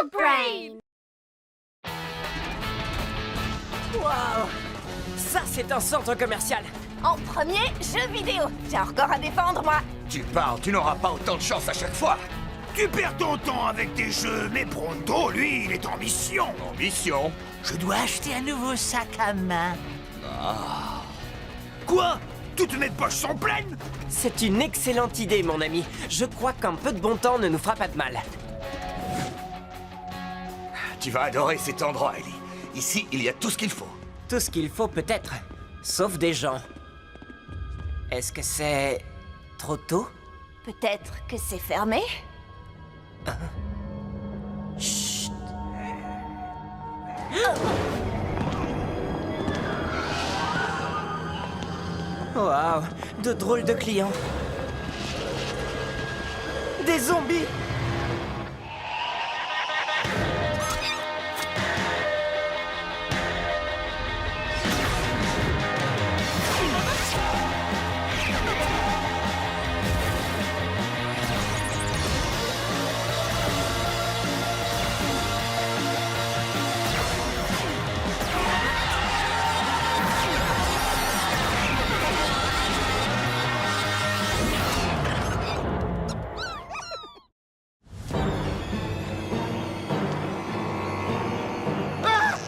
Dog Brain. Waouh! Ça, c'est un centre commercial! En premier, jeu vidéo. J'ai encore à défendre, moi. Tu parles, tu n'auras pas autant de chance à chaque fois. Tu perds ton temps avec tes jeux, mais Pronto, lui, il est en mission. En mission? Je dois acheter un nouveau sac à main. Quoi? Toutes mes poches sont pleines? C'est une excellente idée, mon ami. Je crois qu'un peu de bon temps ne nous fera pas de mal. Tu vas adorer cet endroit, Ellie. Ici, il y a tout ce qu'il faut. Tout ce qu'il faut peut-être, sauf des gens. Est-ce que c'est trop tôt? Peut-être que c'est fermé? Chut! Waouh, de drôles de clients. Des zombies!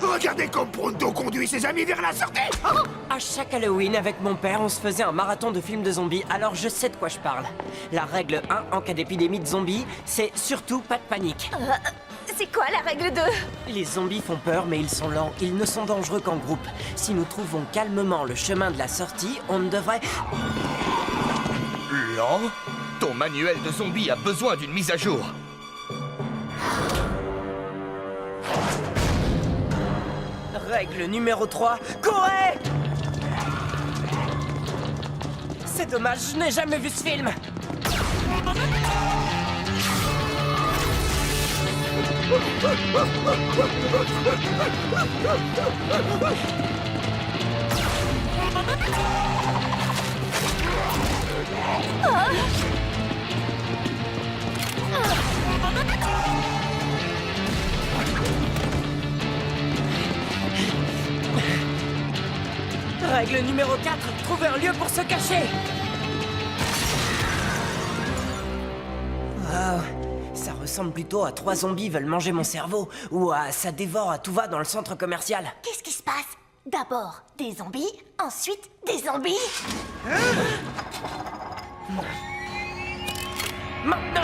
Regardez comme Pronto conduit ses amis vers la sortie. À chaque Halloween, avec mon père, on se faisait un marathon de films de zombies, alors je sais de quoi je parle. La règle 1 en cas d'épidémie de zombies, c'est surtout pas de panique. C'est quoi la règle 2? Les zombies font peur, mais ils sont lents. Ils ne sont dangereux qu'en groupe. Si nous trouvons calmement le chemin de la sortie, on ne devrait... Lent? Ton manuel de zombie a besoin d'une mise à jour. Règle numéro 3, courez! C'est dommage, je n'ai jamais vu ce film. Règle numéro 4, trouver un lieu pour se cacher. Wow, ça ressemble plutôt à 3 zombies veulent manger mon cerveau, ou à ça dévore à tout va dans le centre commercial. Qu'est-ce qui se passe? D'abord des zombies, ensuite des zombies. Maintenant!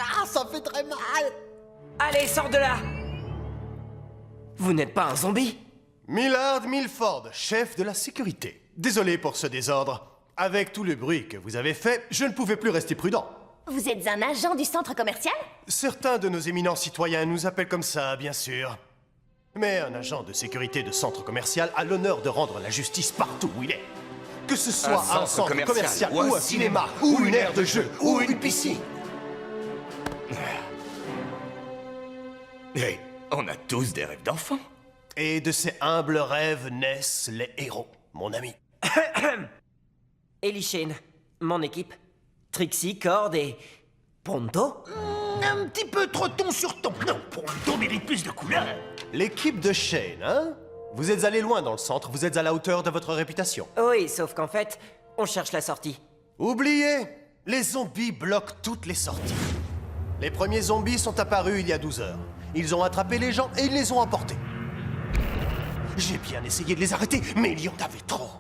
Ah, ça fait très mal. Allez, sors de là! Vous n'êtes pas un zombie? Millard Milford, chef de la sécurité. Désolé pour ce désordre. Avec tout le bruit que vous avez fait, je ne pouvais plus rester prudent. Vous êtes un agent du centre commercial? Certains de nos éminents citoyens nous appellent comme ça, bien sûr. Mais un agent de sécurité de centre commercial a l'honneur de rendre la justice partout où il est. Que ce soit un centre commercial ou un cinéma, ou une aire de jeu, ou une piscine. Hey, on a tous des rêves d'enfants. Et de ces humbles rêves naissent les héros, mon ami. Ellie Shane, mon équipe. Trixie, Cord et... Pronto? Un petit peu trop ton sur ton. Non, Pronto mérite plus de couleurs. L'équipe de Shane, hein? Vous êtes allé loin dans le centre, vous êtes à la hauteur de votre réputation. Oui, sauf qu'en fait, on cherche la sortie. Oubliez! Les zombies bloquent toutes les sorties. Les premiers zombies sont apparus il y a 12 heures. Ils ont attrapé les gens et ils les ont emportés. J'ai bien essayé de les arrêter, mais il y en avait trop.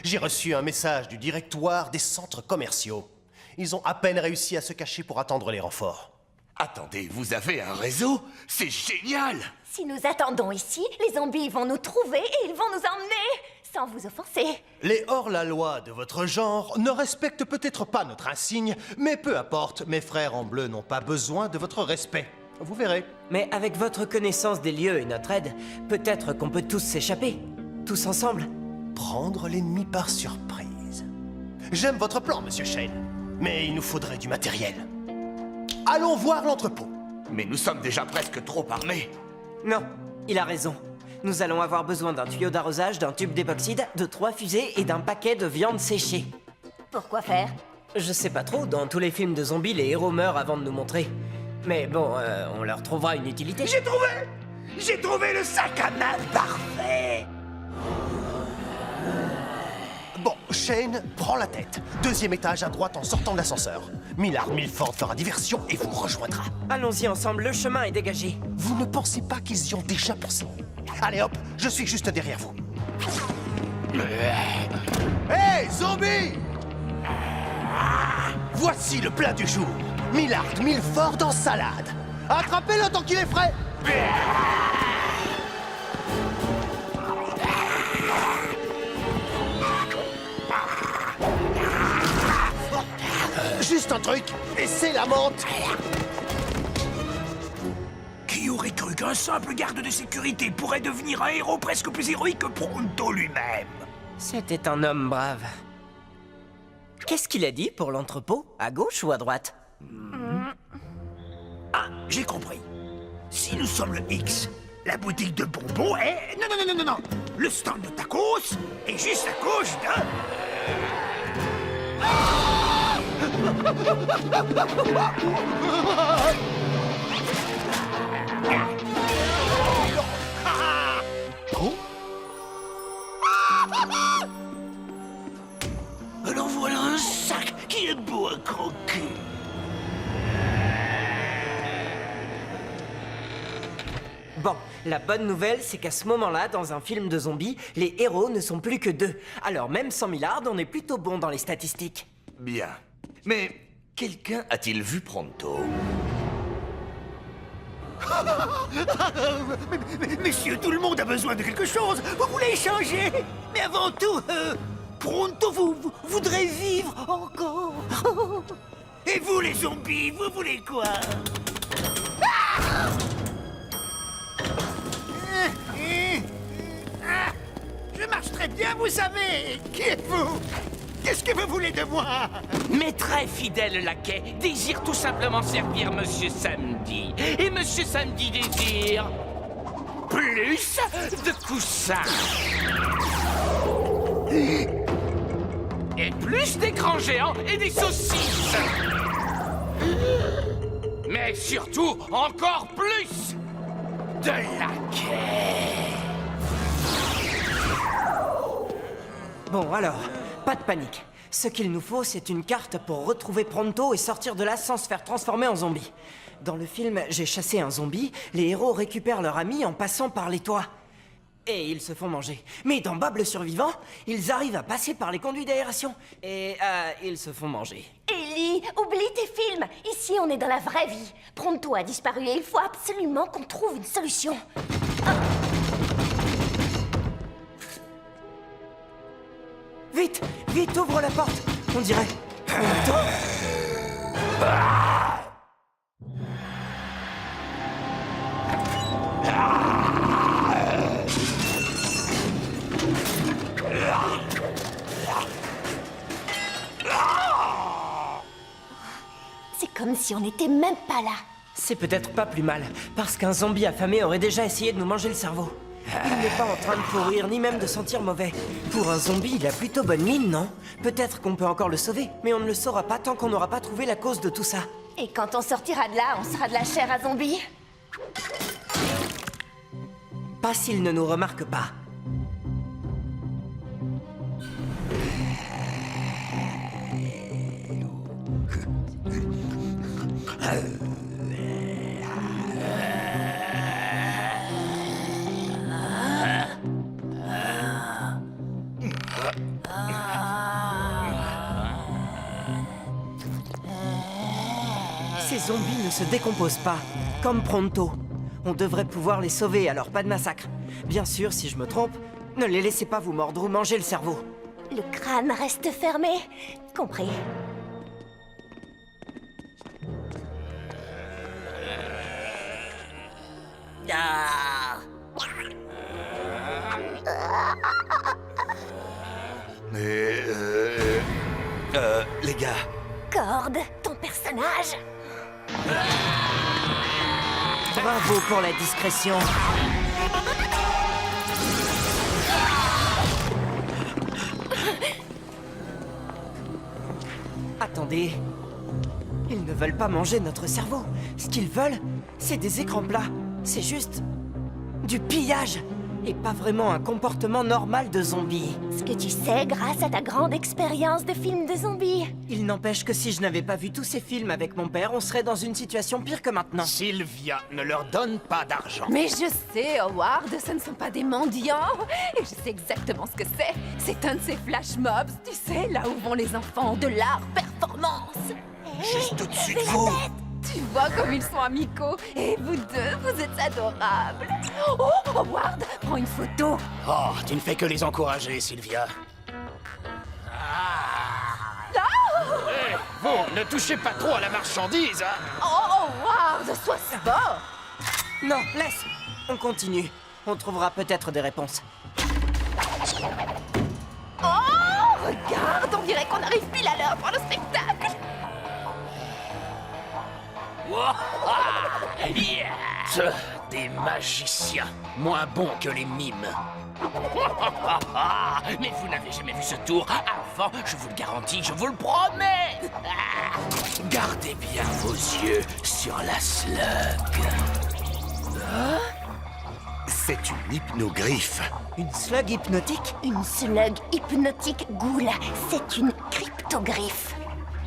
J'ai reçu un message du directoire des centres commerciaux. Ils ont à peine réussi à se cacher pour attendre les renforts. Attendez, vous avez un réseau? C'est génial! Si nous attendons ici, les zombies vont nous trouver et ils vont nous emmener, sans vous offenser. Les hors-la-loi de votre genre ne respectent peut-être pas notre insigne, mais peu importe, mes frères en bleu n'ont pas besoin de votre respect. Vous verrez. Mais avec votre connaissance des lieux et notre aide, peut-être qu'on peut tous s'échapper. Tous ensemble. Prendre l'ennemi par surprise. J'aime votre plan, monsieur Shane. Mais il nous faudrait du matériel. Allons voir l'entrepôt. Mais nous sommes déjà presque trop armés. Non, Il a raison. Nous allons avoir besoin d'un tuyau d'arrosage, d'un tube d'époxyde, de 3 fusées et d'un paquet de viande séchée. Pourquoi faire? Je sais pas trop, dans tous les films de zombies, les héros meurent avant de nous montrer. Mais bon, on leur trouvera une utilité. J'ai trouvé le sac à main parfait. Bon, Shane, prends la tête. 2e étage à droite en sortant de l'ascenseur. Millard Milford fera diversion et vous rejoindra. Allons-y ensemble, le chemin est dégagé. Vous ne pensez pas qu'ils y ont déjà pensé? Allez hop, je suis juste derrière vous. Hey, zombie! Voici le plat du jour. Millard Milford en salade. Attrapez-le tant qu'il est frais. Juste un truc, et c'est la menthe. Qui aurait cru qu'un simple garde de sécurité pourrait devenir un héros presque plus héroïque que Pronto lui-même? C'était un homme brave. Qu'est-ce qu'il a dit pour l'entrepôt? À gauche ou à droite? Ah, j'ai compris. Si nous sommes le X, la boutique de bonbons est... Non. Le stand de tacos est juste à gauche de... Alors voilà un sac qui est beau à croquer. Bon, la bonne nouvelle, c'est qu'à ce moment-là, dans un film de zombies, les héros ne sont plus que 2. Alors même sans Millard, on est plutôt bon dans les statistiques. Bien. Mais quelqu'un a-t-il vu Pronto? Messieurs, tout le monde a besoin de quelque chose. Vous voulez échanger? Mais avant tout, Pronto, vous voudrez vivre encore. Et vous, les zombies, vous voulez quoi? Je marche très bien, vous savez. Qui êtes-vous? Qu'est-ce que vous voulez de moi? Mes très fidèles laquais désirent tout simplement servir Monsieur Samedi. Et Monsieur Samedi désire... plus de coussins. Et plus d'écrans géants et des saucisses. Mais surtout, encore plus de laquais. Bon, alors, pas de panique. Ce qu'il nous faut, c'est une carte pour retrouver Pronto et sortir de là sans se faire transformer en zombie. Dans le film J'ai chassé un zombie, les héros récupèrent leur ami en passant par les toits. Et ils se font manger. Mais dans Bob le survivant, ils arrivent à passer par les conduits d'aération. Et ils se font manger. Ellie, oublie tes films. Ici, on est dans la vraie vie. Pronto a disparu et il faut absolument qu'on trouve une solution. Vite, vite, ouvre la porte. On dirait... Pronto ? C'est comme si on n'était même pas là. C'est peut-être pas plus mal, parce qu'un zombie affamé aurait déjà essayé de nous manger le cerveau. Il n'est pas en train de pourrir, ni même de sentir mauvais. Pour un zombie, il a plutôt bonne mine, non? Peut-être qu'on peut encore le sauver, mais on ne le saura pas tant qu'on n'aura pas trouvé la cause de tout ça. Et quand on sortira de là, on sera de la chair à zombie. Pas s'il ne nous remarque pas. Ces zombies ne se décomposent pas, comme Pronto. On devrait pouvoir les sauver, alors pas de massacre. Bien sûr, si je me trompe, ne les laissez pas vous mordre ou manger le cerveau. Le crâne reste fermé. Compris. Mais... les gars... Cord, ton personnage. Bravo pour la discrétion. Attendez. Ils ne veulent pas manger notre cerveau. Ce qu'ils veulent, c'est des écrans plats. C'est juste du pillage. Et pas vraiment un comportement normal de zombie. Ce que tu sais grâce à ta grande expérience de film de zombies. Il n'empêche que si je n'avais pas vu tous ces films avec mon père, on serait dans une situation pire que maintenant. Sylvia, ne leur donne pas d'argent. Mais je sais, Howard, ce ne sont pas des mendiants. Et je sais exactement ce que c'est. C'est un de ces flash mobs, tu sais, là où vont les enfants de l'art performance. Juste au-dessus de vous. Tu vois comme ils sont amicaux. Et vous deux, vous êtes adorables. Oh, Howard, prends une photo. Oh, tu ne fais que les encourager, Sylvia. Vous, ne touchez pas trop à la marchandise, hein. Oh, Howard, sois fort. Non, laisse. On continue. On trouvera peut-être des réponses. Oh, regarde, on dirait qu'on arrive pile à l'heure pour le spectacle. Yeah. Des magiciens, moins bons que les mimes. Mais vous n'avez jamais vu ce tour avant, je vous le garantis, je vous le promets. Gardez bien vos yeux sur la slug. C'est une hypnogriffe. Une slug hypnotique? Une slug hypnotique ghoul. C'est une cryptogriffe.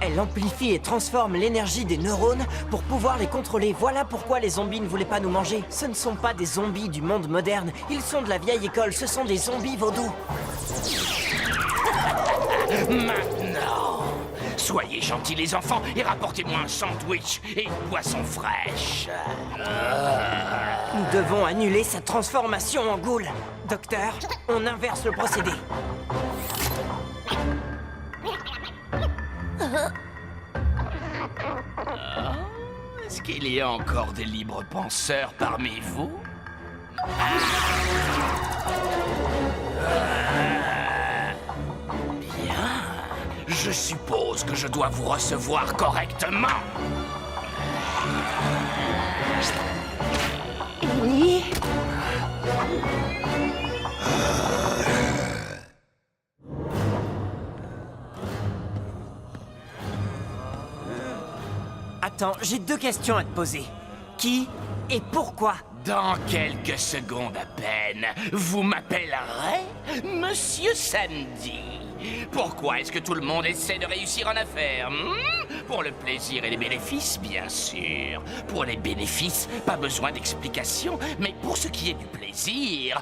Elle amplifie et transforme l'énergie des neurones pour pouvoir les contrôler. Voilà pourquoi les zombies ne voulaient pas nous manger. Ce ne sont pas des zombies du monde moderne. Ils sont de la vieille école. Ce sont des zombies vaudous. Maintenant, soyez gentils les enfants et rapportez-moi un sandwich et une boisson fraîche. Nous devons annuler sa transformation en ghoul. Docteur, on inverse le procédé. Est-ce qu'il y a encore des libres penseurs parmi vous? Bien. Je suppose que je dois vous recevoir correctement. Oui. Attends, j'ai 2 questions à te poser. Qui et pourquoi? Dans quelques secondes à peine, vous m'appellerez Monsieur Samedi. Pourquoi est-ce que tout le monde essaie de réussir en affaires? Pour le plaisir et les bénéfices, bien sûr. Pour les bénéfices, pas besoin d'explication, mais pour ce qui est du plaisir...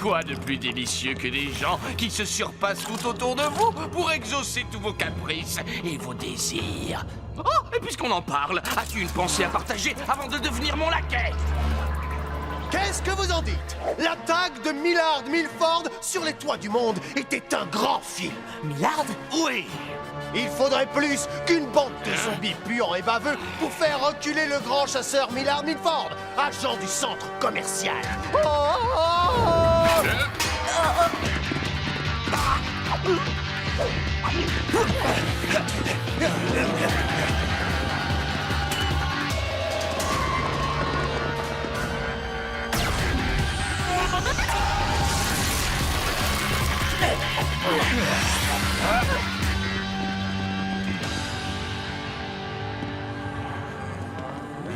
Quoi de plus délicieux que des gens qui se surpassent tout autour de vous pour exaucer tous vos caprices et vos désirs? Oh, et puisqu'on en parle, as-tu une pensée à partager avant de devenir mon laquais? Qu'est-ce que vous en dites? L'attaque de Millard Milford sur les toits du monde était un grand film. Millard? Oui. Il faudrait plus qu'une bande de zombies puants et baveux pour faire reculer le grand chasseur Millard Milford, agent du centre commercial.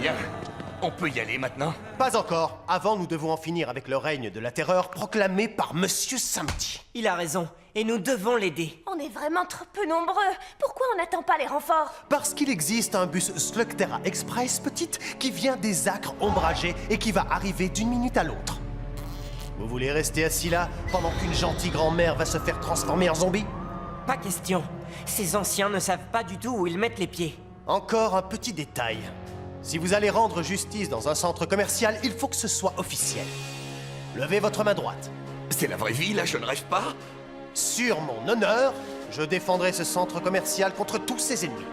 Bien. On peut y aller maintenant? Pas encore. Avant, nous devons en finir avec le règne de la terreur proclamé par Monsieur Samedi. Il a raison, et nous devons l'aider. On est vraiment trop peu nombreux. Pourquoi on n'attend pas les renforts? Parce qu'il existe un bus Slugterra Express, petite, qui vient des acres ombragés et qui va arriver d'une minute à l'autre. Vous voulez rester assis là pendant qu'une gentille grand-mère va se faire transformer en zombie? Pas question. Ces anciens ne savent pas du tout où ils mettent les pieds. Encore un petit détail. Si vous allez rendre justice dans un centre commercial, il faut que ce soit officiel. Levez votre main droite. C'est la vraie vie, là, je ne rêve pas? Sur mon honneur, je défendrai ce centre commercial contre tous ses ennemis.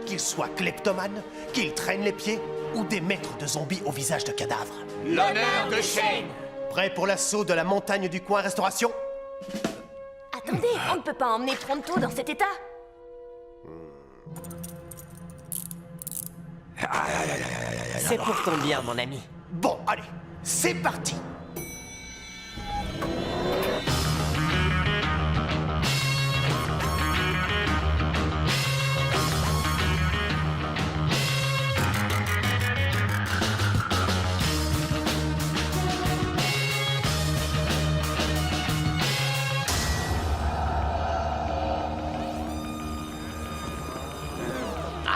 Qu'ils soient kleptomanes, qu'ils traînent les pieds, ou des maîtres de zombies au visage de cadavres. L'honneur de Shane! Prêt pour l'assaut de la montagne du coin restauration? Attendez, on ne peut pas emmener Pronto dans cet état. C'est pour ton bien, mon ami. Bon, allez, c'est parti.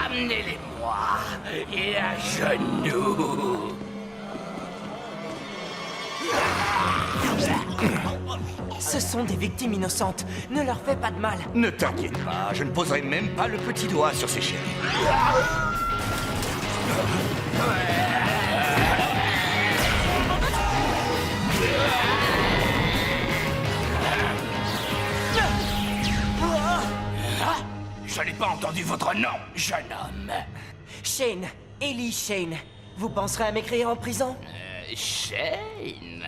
Amenez-les-moi et à genoux. Ce sont des victimes innocentes. Ne leur fais pas de mal. Ne t'inquiète pas, je ne poserai même pas le petit doigt sur ces chéris. Je n'ai pas entendu votre nom, jeune homme. Shane, Ellie Shane. Vous penserez à m'écrire en prison? Shane.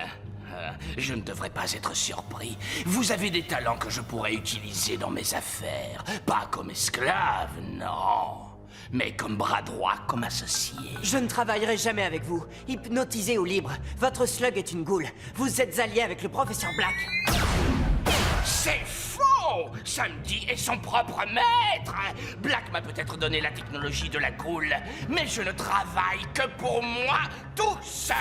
Je ne devrais pas être surpris. Vous avez des talents que je pourrais utiliser dans mes affaires. Pas comme esclave, non. Mais comme bras droit, comme associé. Je ne travaillerai jamais avec vous. Hypnotisé ou libre, votre slug est une goule. Vous êtes allié avec le professeur Black. C'est faux! Samedi est son propre maître! Black m'a peut-être donné la technologie de la goule, mais je ne travaille que pour moi tout seul!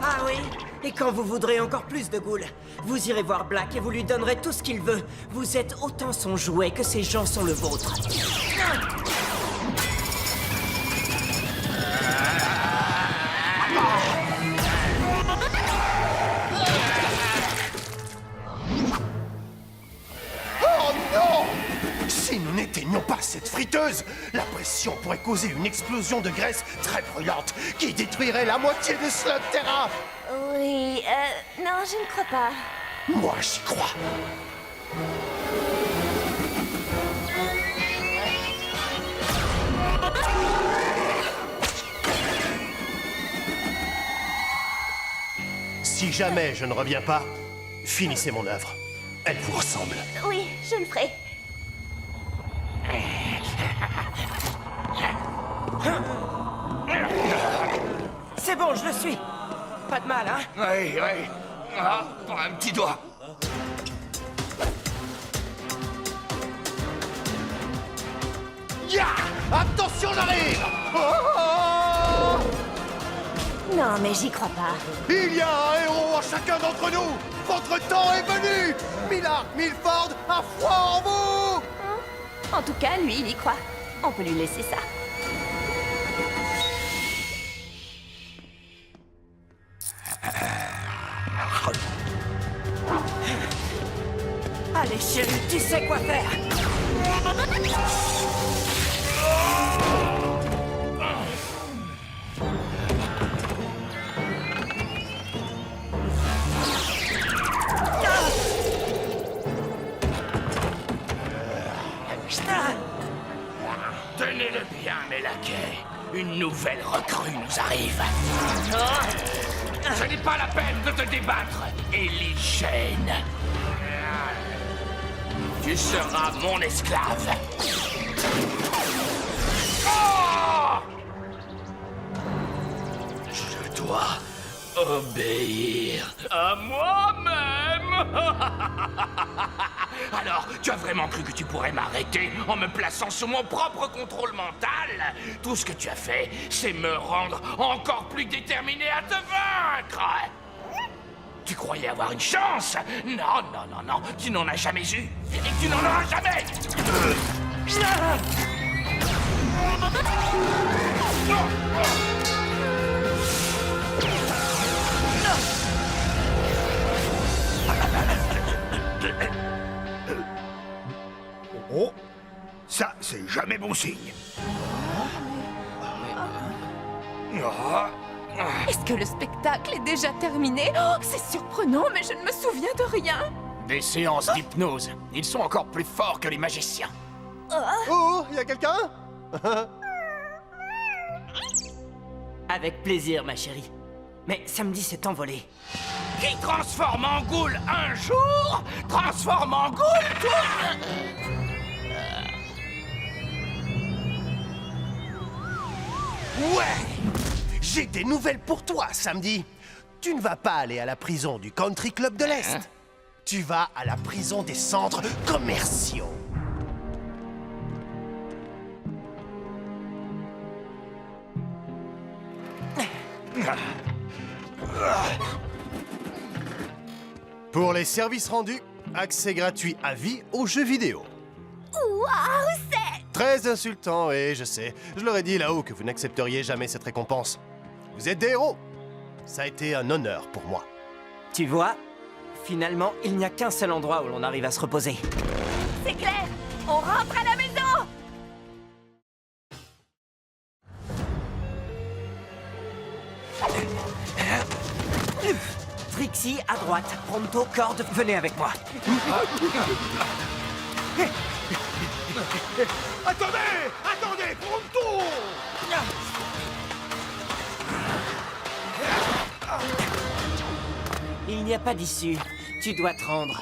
Ah oui? Et quand vous voudrez encore plus de goules, vous irez voir Black et vous lui donnerez tout ce qu'il veut. Vous êtes autant son jouet que ces gens sont le vôtre. Oh non! Si nous n'éteignions pas cette friteuse, la pression pourrait causer une explosion de graisse très brûlante qui détruirait la moitié de Slug Terra. Oui, non, je ne crois pas. Moi, j'y crois. Si jamais je ne reviens pas, finissez mon œuvre. Elle vous ressemble. Oui, je le ferai. C'est bon, je le suis. Pas de mal, hein? Oui, oui. Ah, pour un petit doigt. Ya! Attention, j'arrive! Oh! Non, mais j'y crois pas. Il y a un héros en chacun d'entre nous! Votre temps est venu! Millard Milford a foi en vous! En tout cas, lui, il y croit. On peut lui laisser ça. Allez, chérie, tu sais quoi faire. Tenez-le bien, mes laquais. Une nouvelle recrue nous arrive. Ce n'est pas la peine de te débattre, Ellie Shane. Tu seras mon esclave. Oh! Je dois obéir à moi-même. Alors, tu as vraiment cru que tu pourrais m'arrêter en me plaçant sous mon propre contrôle mental? Tout ce que tu as fait, c'est me rendre encore plus déterminé à te vaincre. Tu croyais avoir une chance? Non, non, non, non, tu n'en as jamais eu. Et tu n'en auras jamais. Oh, ça, c'est jamais bon signe. Est-ce que le spectacle est déjà terminé? Oh, c'est surprenant, mais je ne me souviens de rien. Des séances d'hypnose. Ils sont encore plus forts que les magiciens. Oh, y a quelqu'un? Avec plaisir, ma chérie. Mais samedi s'est envolé. Qui transforme en goule un jour, transforme en goule tout. Ouais! J'ai des nouvelles pour toi, Samedi. Tu ne vas pas aller à la prison du Country Club de l'Est. Tu vas à la prison des centres commerciaux. Pour les services rendus, accès gratuit à vie aux jeux vidéo. Waouh, c'est... Très insultant, et je sais. Je leur ai dit là-haut que vous n'accepteriez jamais cette récompense. Vous êtes des héros. Ça a été un honneur pour moi. Tu vois, finalement, il n'y a qu'un seul endroit où l'on arrive à se reposer. C'est clair. On rentre à la maison. Trixie, à droite. Pronto, Corde, venez avec moi. Attendez! Attendez! Pronto! Il n'y a pas d'issue. Tu dois te rendre.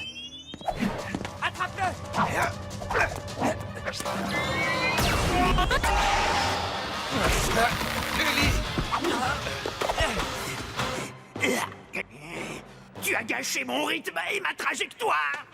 Tu as gâché mon rythme et ma trajectoire!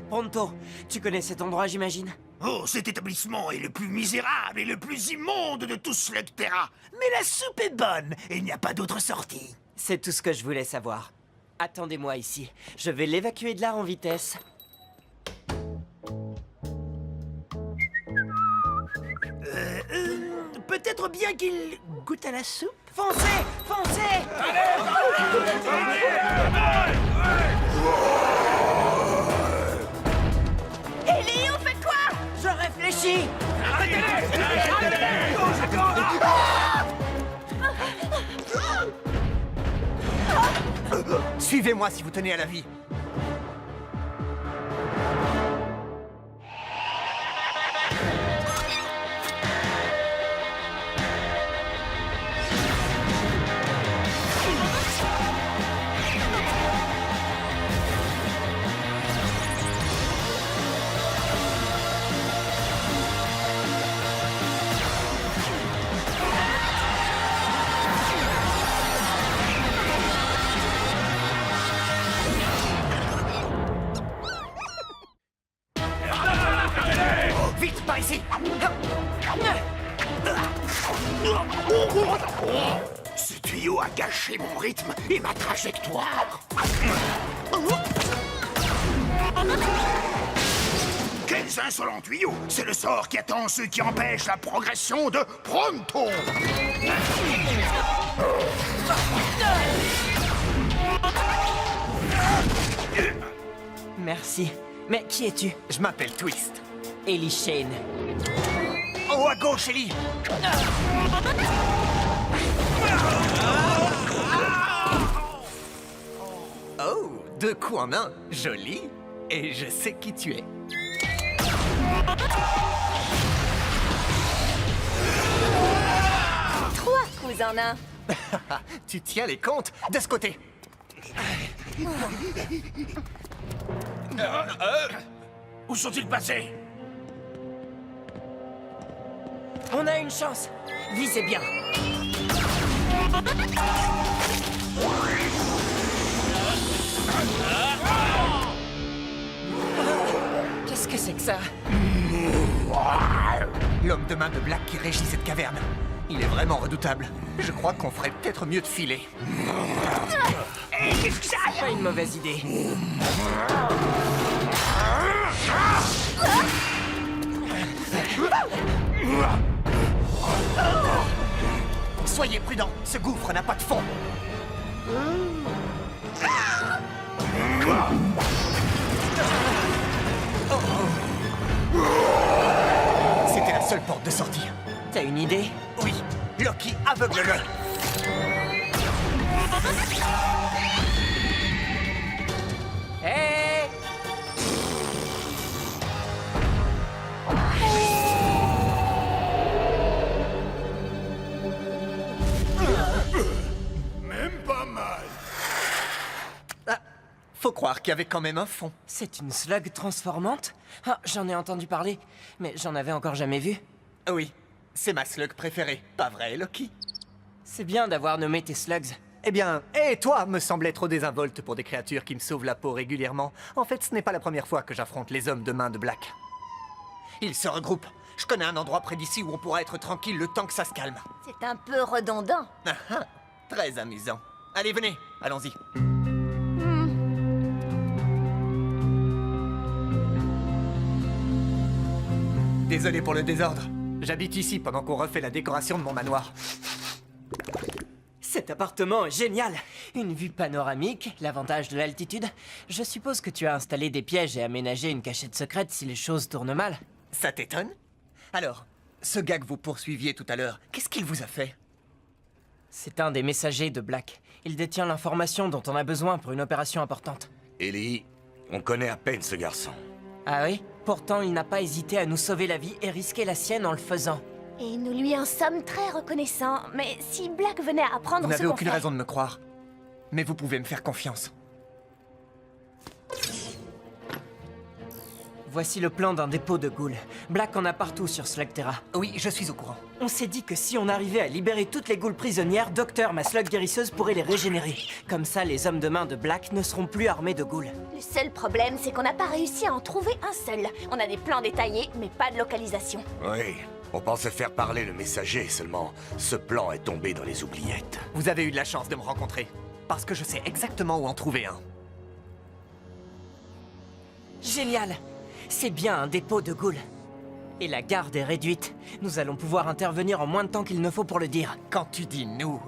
Pronto, tu connais cet endroit, j'imagine? Oh, cet établissement est le plus misérable et le plus immonde de tout Slugterra. Mais la soupe est bonne et il n'y a pas d'autre sortie. C'est tout ce que je voulais savoir. Attendez-moi ici. Je vais l'évacuer de là en vitesse. Peut-être bien qu'il goûte à la soupe. Foncez! Foncez! Ellie, on fait quoi? Je réfléchis! Suivez-moi si vous tenez à la vie. Vite, par ici! Ce tuyau a gâché mon rythme et ma trajectoire. Quels insolents tuyaux! C'est le sort qui attend ceux qui empêchent la progression de Pronto! Merci. Mais qui es-tu? Je m'appelle Twist. Ellie Shane. En haut à gauche, Ellie! Oh, deux coups en un, joli. Et je sais qui tu es. Trois coups en un. Tu tiens les comptes de ce côté. Où sont-ils passés? On a une chance. Visez bien. Qu'est-ce que c'est que ça? L'homme de main de Black qui régit cette caverne. Il est vraiment redoutable. Je crois qu'on ferait peut-être mieux de filer. C'est pas une mauvaise idée. Soyez prudents, ce gouffre n'a pas de fond. Oh. seule porte de sortie. T'as une idée? Oui, Loki, aveugle-le. Hé! Même pas mal. Ah, faut croire qu'il y avait quand même un fond. C'est une slug transformante? Ah, j'en ai entendu parler, mais j'en avais encore jamais vu. Oui, c'est ma slug préférée. Pas vrai, Loki? C'est bien d'avoir nommé tes slugs. Eh bien, et toi me semblait trop désinvolte pour des créatures qui me sauvent la peau régulièrement. En fait, ce n'est pas la première fois que j'affronte les hommes de main de Black. Ils se regroupent. Je connais un endroit près d'ici où on pourra être tranquille le temps que ça se calme. C'est un peu redondant. Ah ah, très amusant. Allez, venez, allons-y. Désolé pour le désordre. J'habite ici pendant qu'on refait la décoration de mon manoir. Cet appartement est génial! Une vue panoramique, l'avantage de l'altitude. Je suppose que tu as installé des pièges et aménagé une cachette secrète si les choses tournent mal. Ça t'étonne? Alors, ce gars que vous poursuiviez tout à l'heure, qu'est-ce qu'il vous a fait? C'est un des messagers de Black. Il détient l'information dont on a besoin pour une opération importante. Ellie, on connaît à peine ce garçon. Ah oui? Pourtant, il n'a pas hésité à nous sauver la vie et risquer la sienne en le faisant. Et nous lui en sommes très reconnaissants. Mais si Black venait à apprendre Vous ce n'avez qu'on aucune fait... raison de me croire. Mais vous pouvez me faire confiance. Voici le plan d'un dépôt de ghouls. Black en a partout sur Slugterra. Oui, je suis au courant. On s'est dit que si on arrivait à libérer toutes les ghouls prisonnières, Docteur, ma slug guérisseuse, pourrait les régénérer. Comme ça, les hommes de main de Black ne seront plus armés de ghouls. Le seul problème, c'est qu'on n'a pas réussi à en trouver un seul. On a des plans détaillés, mais pas de localisation. Oui, on pensait faire parler le messager, seulement ce plan est tombé dans les oubliettes. Vous avez eu de la chance de me rencontrer. Parce que je sais exactement où en trouver un. Génial! C'est bien un dépôt de ghouls. Et la garde est réduite. Nous allons pouvoir intervenir en moins de temps qu'il ne faut pour le dire. Quand tu dis nous...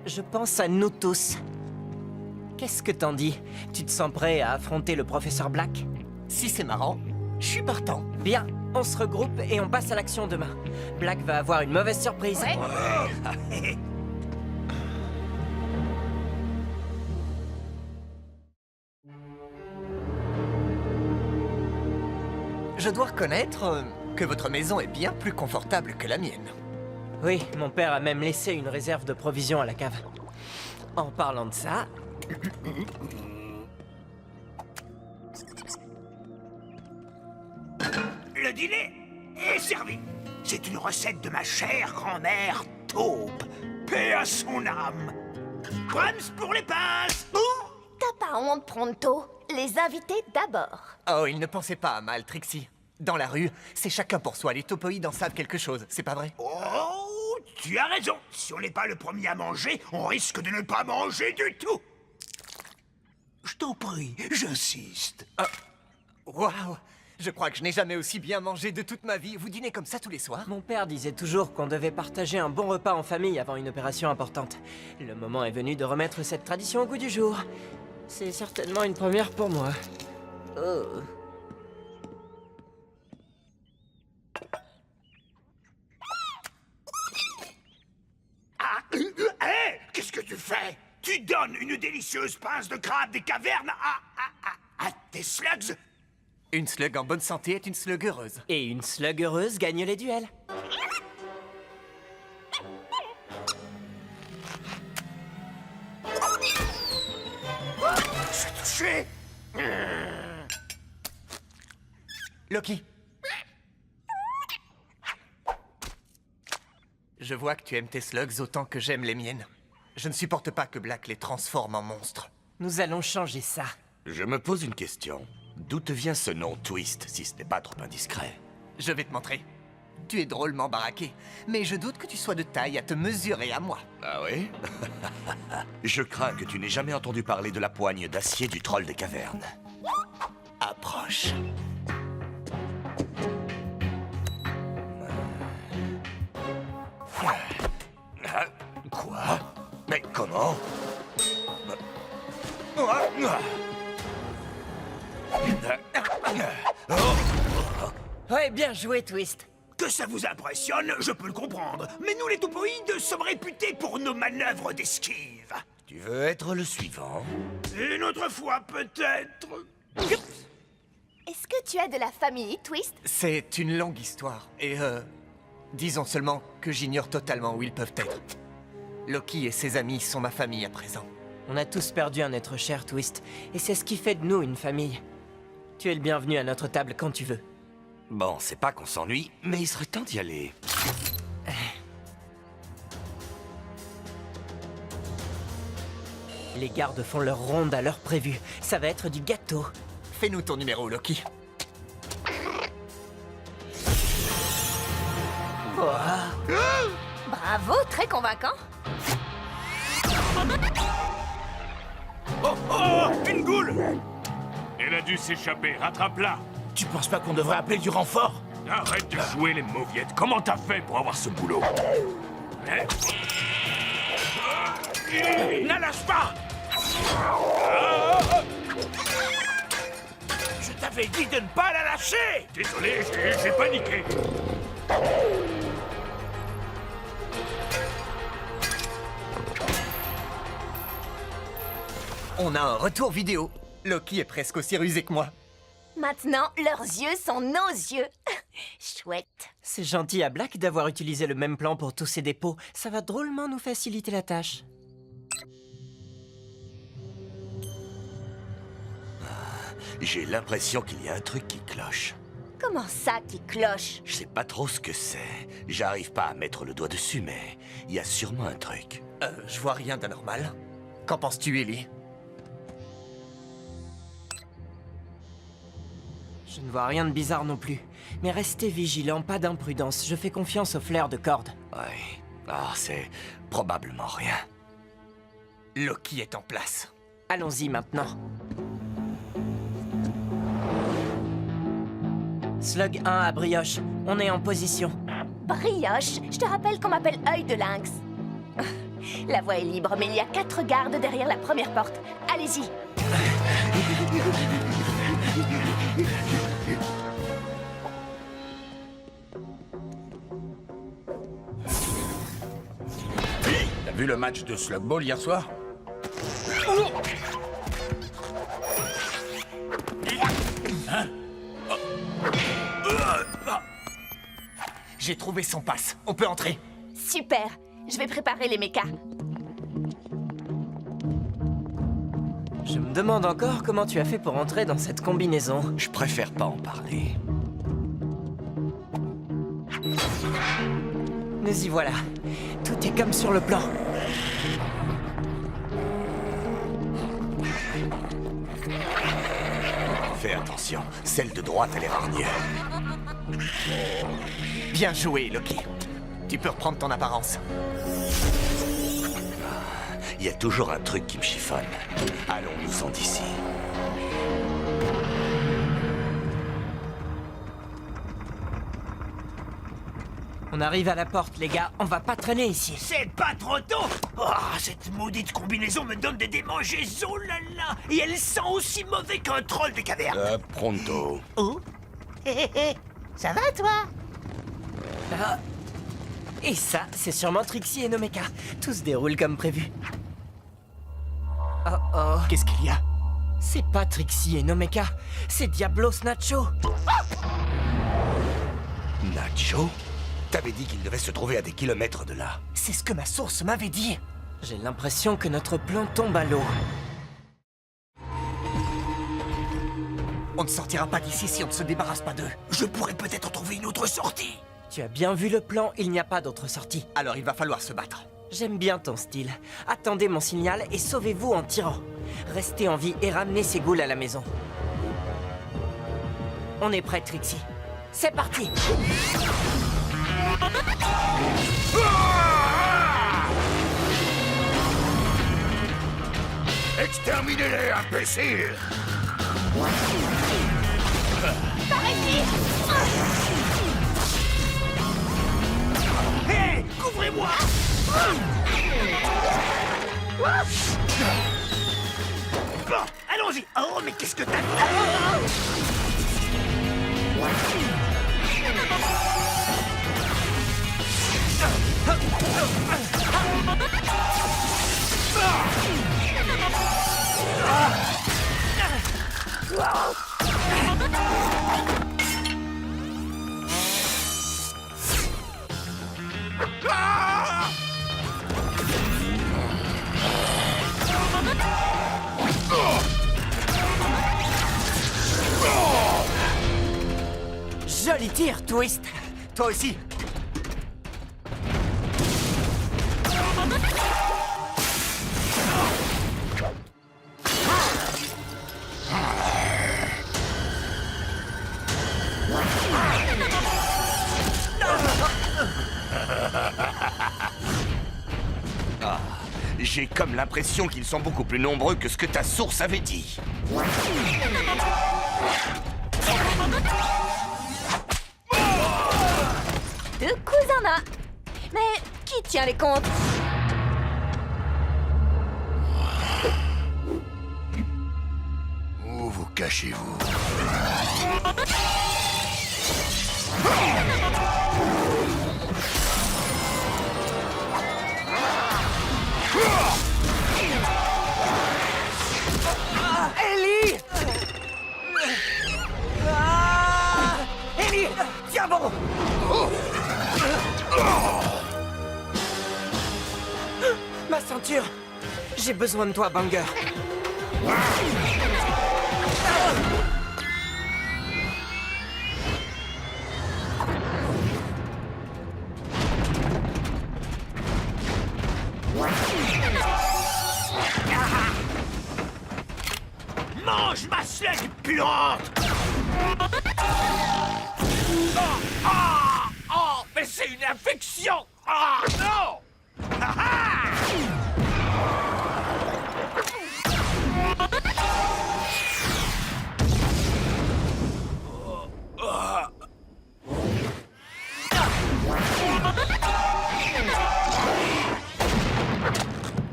Je pense à nous tous. Qu'est-ce que t'en dis? Tu te sens prêt à affronter le professeur Black? Si c'est marrant, je suis partant. Bien, on se regroupe et on passe à l'action demain. Black va avoir une mauvaise surprise. Ouais. Je dois reconnaître que votre maison est bien plus confortable que la mienne. Oui, mon père a même laissé une réserve de provisions à la cave. En parlant de ça... Le dîner est servi. C'est une recette de ma chère grand-mère Taupe. Paix à son âme. Brahms pour les pinces. T'as pas honte, Pronto? Les invités d'abord. Oh, il ne pensait pas à mal, Trixie. Dans la rue, c'est chacun pour soi. Les topoïdes en savent quelque chose, c'est pas vrai? Oh, tu as raison. Si on n'est pas le premier à manger, on risque de ne pas manger du tout. Je t'en prie, j'insiste. Waouh! Je crois que je n'ai jamais aussi bien mangé de toute ma vie. Vous dînez comme ça tous les soirs? Mon père disait toujours qu'on devait partager un bon repas en famille avant une opération importante. Le moment est venu de remettre cette tradition au goût du jour. C'est certainement une première pour moi. Oh. Hé, qu'est-ce que tu fais? Tu donnes une délicieuse pince de crabe des cavernes à tes slugs? Une slug en bonne santé est une slug heureuse. Et une slug heureuse gagne les duels. C'est touché. Loki. Je vois que tu aimes tes slugs autant que j'aime les miennes. Je ne supporte pas que Black les transforme en monstres. Nous allons changer ça. Je me pose une question. D'où te vient ce nom Twist, si ce n'est pas trop indiscret? Je vais te montrer. Tu es drôlement baraqué, mais je doute que tu sois de taille à te mesurer à moi. Ah oui? Je crains que tu n'aies jamais entendu parler de la poigne d'acier du troll des cavernes. Approche. Quoi? Mais comment? Ouais, bien joué, Twist. Que ça vous impressionne, je peux le comprendre. Mais nous, les topoïdes, sommes réputés pour nos manœuvres d'esquive. Tu veux être le suivant? Une autre fois, peut-être. Est-ce que tu as de la famille, Twist? C'est une longue histoire. Et disons seulement que j'ignore totalement où ils peuvent être. Loki et ses amis sont ma famille à présent. On a tous perdu un être cher, Twist. Et c'est ce qui fait de nous une famille. Tu es le bienvenu à notre table quand tu veux. Bon, c'est pas qu'on s'ennuie, mais il serait temps d'y aller. Les gardes font leur ronde à l'heure prévue. Ça va être du gâteau. Fais-nous ton numéro, Loki. Bravo, très convaincant. Oh, oh, une goule! Elle a dû s'échapper, rattrape-la. Tu penses pas qu'on devrait appeler du renfort? Arrête de jouer les mauviettes. Comment t'as fait pour avoir ce boulot? Ne lâche pas! Je t'avais dit de ne pas la lâcher! Désolé, j'ai paniqué. On a un retour vidéo. Loki est presque aussi rusé que moi. Maintenant, leurs yeux sont nos yeux. Chouette. C'est gentil à Black d'avoir utilisé le même plan pour tous ces dépôts. Ça va drôlement nous faciliter la tâche. J'ai l'impression qu'il y a un truc qui cloche. Comment ça qui cloche? Je sais pas trop ce que c'est. J'arrive pas à mettre le doigt dessus, mais il y a sûrement un truc. Je vois rien d'anormal. Qu'en penses-tu, Ellie? Je ne vois rien de bizarre non plus. Mais restez vigilants, pas d'imprudence. Je fais confiance au flair de corde. Ouais. Ah, c'est probablement rien. Loki est en place. Allons-y maintenant. Slug 1 à Brioche. On est en position. Brioche, je te rappelle qu'on m'appelle Œil de Lynx. La voie est libre, mais il y a 4 gardes derrière la première porte. Allez-y. T'as vu le match de Slug Ball hier soir? J'ai trouvé son passe. On peut entrer. Super. Je vais préparer les mechas. Je me demande encore comment tu as fait pour entrer dans cette combinaison. Je préfère pas en parler. Nous y voilà. Tout est comme sur le plan. Fais attention, celle de droite a l'air hargneux. Bien joué, Loki. Tu peux reprendre ton apparence. Il y a toujours un truc qui me chiffonne. Allons-nous-en d'ici. On arrive à la porte, les gars. On va pas traîner ici. C'est pas trop tôt! Oh, cette maudite combinaison me donne des démangeaisons, là là! Et elle sent aussi mauvais qu'un troll des cavernes! Pronto. Oh? Hé, hé, hé! Ça va, toi? Ah. Et ça, c'est sûrement Trixie et Nomeka. Tout se déroule comme prévu. Oh oh. Qu'est-ce qu'il y a? C'est pas Trixie et Nomeka, c'est Diablos Nacho. Nacho? T'avais dit qu'il devait se trouver à des kilomètres de là. C'est ce que ma source m'avait dit. J'ai l'impression que notre plan tombe à l'eau. On ne sortira pas d'ici si on ne se débarrasse pas d'eux. Je pourrais peut-être trouver une autre sortie! Tu as bien vu le plan, il n'y a pas d'autre sortie. Alors il va falloir se battre. J'aime bien ton style. Attendez mon signal et sauvez-vous en tirant. Restez en vie et ramenez ces ghouls à la maison. On est prêt, Trixie. C'est parti! Exterminez-les, imbéciles! Par ici! Hé! Couvrez-moi! Bon, allons-y! Oh, mais qu'est-ce que t'as... Joli tir, Twist. Toi aussi. J'ai comme l'impression qu'ils sont beaucoup plus nombreux que ce que ta source avait dit. Deux coups en un. Mais qui tient les comptes? Où vous cachez-vous? Ellie! Ellie! Tiens bon! Ma ceinture! J'ai besoin de toi, Banger. Mange ma slug puante! Oh, mais c'est une infection! Ah, non!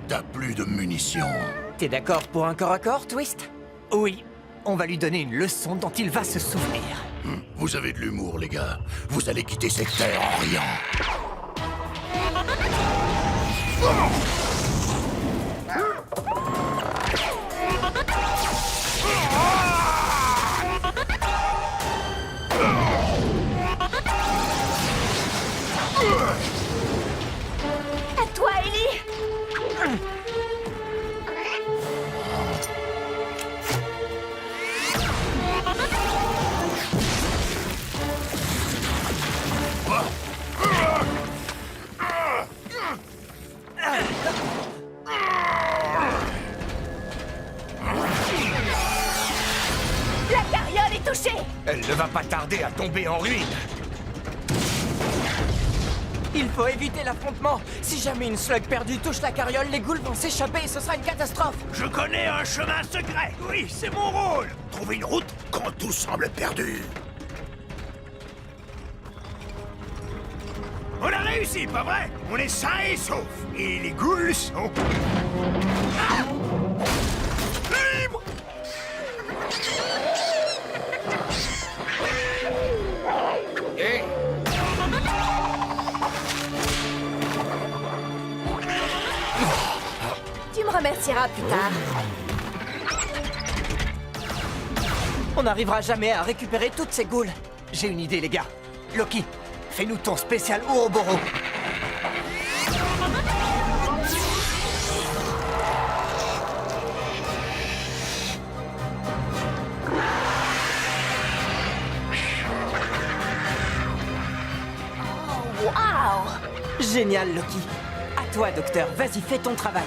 T'as plus de munitions. T'es d'accord pour un corps à corps, Twist? Oui, on va lui donner une leçon dont il va se souvenir. Vous avez de l'humour, les gars. Vous allez quitter cette terre en riant. À toi, Ellie. La carriole est touchée. Elle ne va pas tarder à tomber en ruine. Il faut éviter l'affrontement. Si jamais une slug perdue touche la carriole, les ghouls vont s'échapper et ce sera une catastrophe. Je connais un chemin secret. Oui, c'est mon rôle. Trouver une route quand tout semble perdu. On a réussi, pas vrai? On est sains et saufs. Et les ghouls sont... Ah! Libre! Et Tu me remercieras plus tard. On n'arrivera jamais à récupérer toutes ces ghouls. J'ai une idée, les gars. Loki, fais-nous ton spécial Ouroboros. Waouh! Génial, Loki. À toi, docteur. Vas-y, fais ton travail.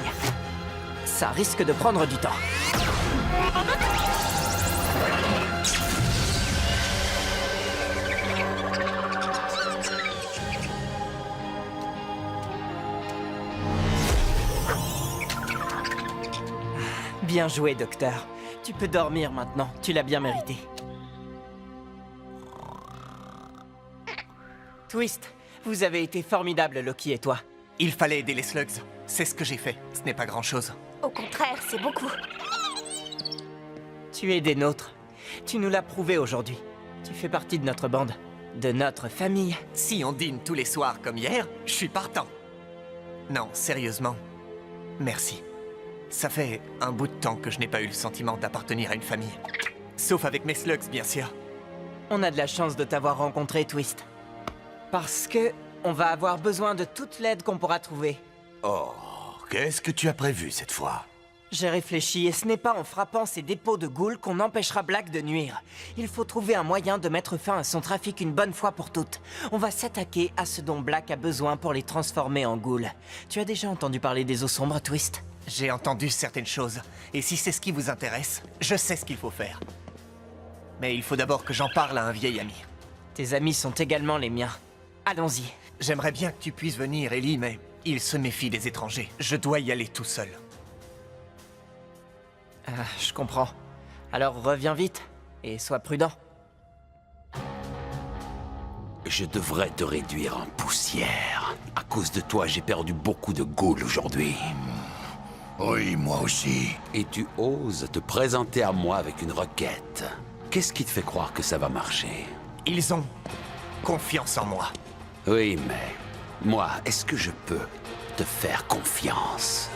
Ça risque de prendre du temps. Bien joué, docteur. Tu peux dormir maintenant. Tu l'as bien mérité. Twist, vous avez été formidable, Loki et toi. Il fallait aider les slugs. C'est ce que j'ai fait. Ce n'est pas grand-chose. Au contraire, c'est beaucoup. Tu es des nôtres. Tu nous l'as prouvé aujourd'hui. Tu fais partie de notre bande, de notre famille. Si on dîne tous les soirs comme hier, je suis partant. Non, sérieusement, merci. Ça fait un bout de temps que je n'ai pas eu le sentiment d'appartenir à une famille. Sauf avec mes slugs, bien sûr. On a de la chance de t'avoir rencontré, Twist. Parce que on va avoir besoin de toute l'aide qu'on pourra trouver. Oh, qu'est-ce que tu as prévu cette fois? J'ai réfléchi et ce n'est pas en frappant ces dépôts de ghouls qu'on empêchera Black de nuire. Il faut trouver un moyen de mettre fin à son trafic une bonne fois pour toutes. On va s'attaquer à ce dont Black a besoin pour les transformer en ghouls. Tu as déjà entendu parler des eaux sombres, Twist? J'ai entendu certaines choses, et si c'est ce qui vous intéresse, je sais ce qu'il faut faire. Mais il faut d'abord que j'en parle à un vieil ami. Tes amis sont également les miens. Allons-y. J'aimerais bien que tu puisses venir, Ellie, mais il se méfie des étrangers. Je dois y aller tout seul. Je comprends. Alors reviens vite, et sois prudent. Je devrais te réduire en poussière. À cause de toi, j'ai perdu beaucoup de ghouls aujourd'hui. Oui, moi aussi. Et tu oses te présenter à moi avec une requête. Qu'est-ce qui te fait croire que ça va marcher? Ils ont confiance en moi. Oui, mais moi, est-ce que je peux te faire confiance?